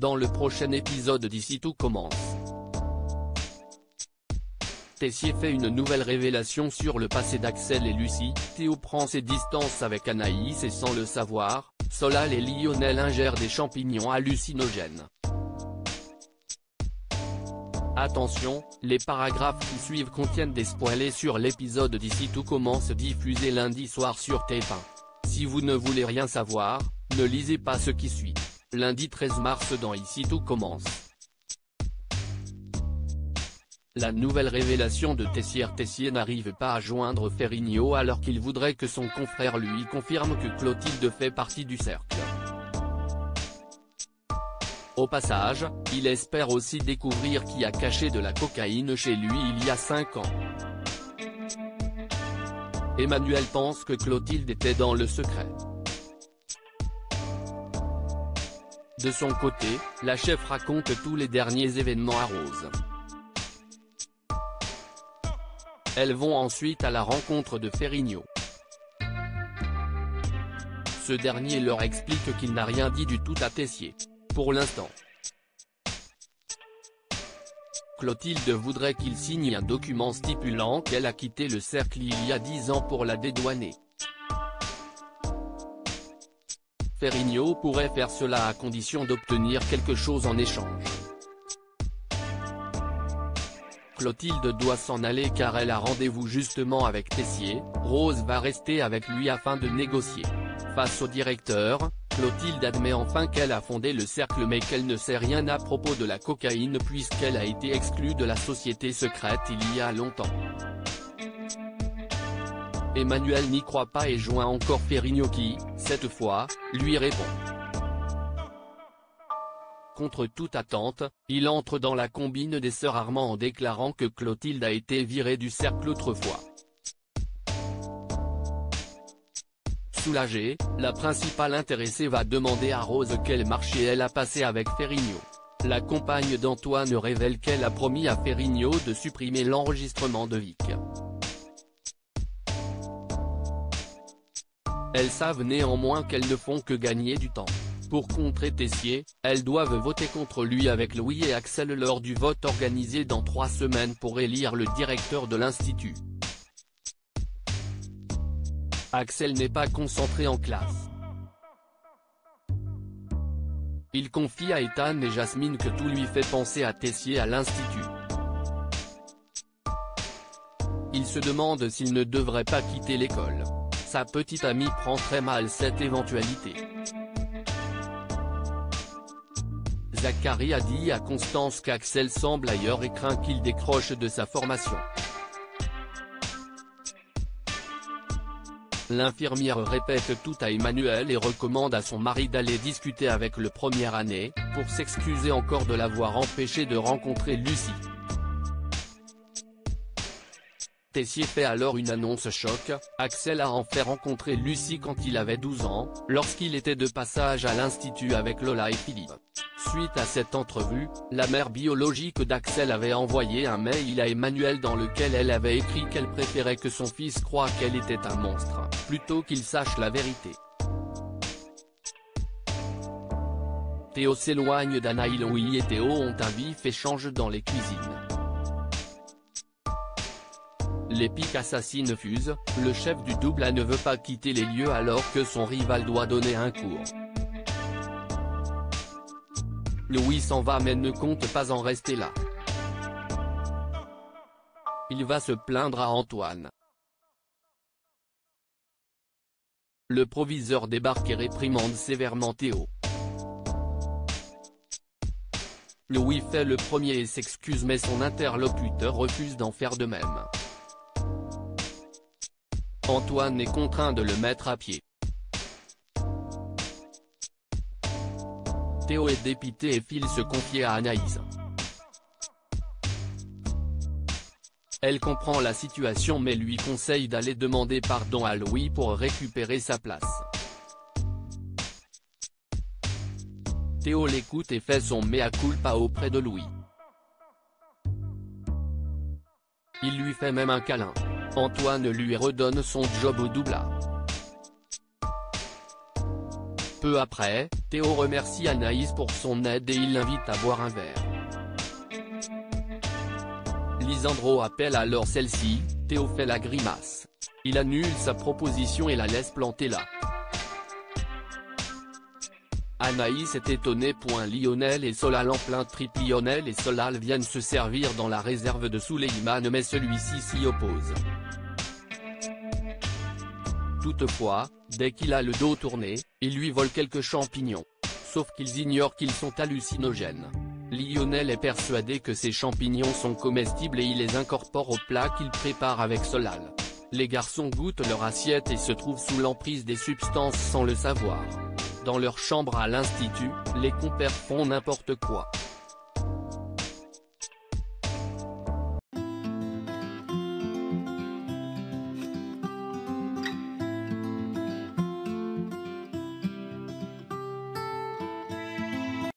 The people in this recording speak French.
dans le prochain épisode d'Ici tout commence. Tessier fait une nouvelle révélation sur le passé d'Axel et Lucie. Théo prend ses distances avec Anaïs et sans le savoir, Solal et Lionel ingèrent des champignons hallucinogènes. Attention, les paragraphes qui suivent contiennent des spoilers sur l'épisode d'Ici tout commence diffusé lundi soir sur TF1. Si vous ne voulez rien savoir, ne lisez pas ce qui suit. Lundi 13 mars dans Ici tout commence. La nouvelle révélation de Tessier n'arrive pas à joindre Ferrigno alors qu'il voudrait que son confrère lui confirme que Clotilde fait partie du cercle. Au passage, il espère aussi découvrir qui a caché de la cocaïne chez lui il y a 5 ans. Emmanuel pense que Clotilde était dans le secret. De son côté, la chef raconte tous les derniers événements à Rose. Elles vont ensuite à la rencontre de Ferrigno. Ce dernier leur explique qu'il n'a rien dit du tout à Tessier. Pour l'instant. Clotilde voudrait qu'il signe un document stipulant qu'elle a quitté le cercle il y a 10 ans pour la dédouaner. Ferrigno pourrait faire cela à condition d'obtenir quelque chose en échange. Clotilde doit s'en aller car elle a rendez-vous justement avec Tessier. Rose va rester avec lui afin de négocier. Face au directeur, Clotilde admet enfin qu'elle a fondé le cercle mais qu'elle ne sait rien à propos de la cocaïne puisqu'elle a été exclue de la société secrète il y a longtemps. Emmanuel n'y croit pas et joint encore Ferrigno qui, cette fois, lui répond. Contre toute attente, il entre dans la combine des sœurs Armand en déclarant que Clotilde a été virée du cercle autrefois. Soulagée, la principale intéressée va demander à Rose quel marché elle a passé avec Ferrigno. La compagne d'Antoine révèle qu'elle a promis à Ferrigno de supprimer l'enregistrement de Vic. Elles savent néanmoins qu'elles ne font que gagner du temps. Pour contrer Tessier, elles doivent voter contre lui avec Louis et Axel lors du vote organisé dans 3 semaines pour élire le directeur de l'Institut. Axel n'est pas concentré en classe. Il confie à Ethan et Jasmine que tout lui fait penser à Tessier à l'Institut. Il se demande s'il ne devrait pas quitter l'école. Sa petite amie prend très mal cette éventualité. Zachary a dit à Constance qu'Axel semble ailleurs et craint qu'il décroche de sa formation. L'infirmière répète tout à Emmanuel et recommande à son mari d'aller discuter avec le première année, pour s'excuser encore de l'avoir empêché de rencontrer Lucie. Tessier fait alors une annonce choc, Axel a en fait rencontré Lucie quand il avait 12 ans, lorsqu'il était de passage à l'Institut avec Lola et Philippe. Suite à cette entrevue, la mère biologique d'Axel avait envoyé un mail à Emmanuel dans lequel elle avait écrit qu'elle préférait que son fils croie qu'elle était un monstre, plutôt qu'il sache la vérité. Théo s'éloigne d'Anaïs. Louis et Théo ont un vif échange dans les cuisines. Les piques assassines fusent, le chef du double A ne veut pas quitter les lieux alors que son rival doit donner un cours. Louis s'en va mais ne compte pas en rester là. Il va se plaindre à Antoine. Le proviseur débarque et réprimande sévèrement Théo. Louis fait le premier et s'excuse mais son interlocuteur refuse d'en faire de même. Antoine est contraint de le mettre à pied. Théo est dépité et file se confier à Anaïs. Elle comprend la situation mais lui conseille d'aller demander pardon à Louis pour récupérer sa place. Théo l'écoute et fait son mea culpa auprès de Louis. Il lui fait même un câlin. Antoine lui redonne son job au double A. Peu après, Théo remercie Anaïs pour son aide et il l'invite à boire un verre. Lisandro appelle alors celle-ci, Théo fait la grimace. Il annule sa proposition et la laisse planter là. Anaïs est étonnée. Lionel et Solal en plein trip. Lionel et Solal viennent se servir dans la réserve de Souleymane mais celui-ci s'y oppose. Toutefois, dès qu'il a le dos tourné, il lui vole quelques champignons. Sauf qu'ils ignorent qu'ils sont hallucinogènes. Lionel est persuadé que ces champignons sont comestibles et il les incorpore au plat qu'il prépare avec Solal. Les garçons goûtent leur assiette et se trouvent sous l'emprise des substances sans le savoir. Dans leur chambre à l'institut, les compères font n'importe quoi.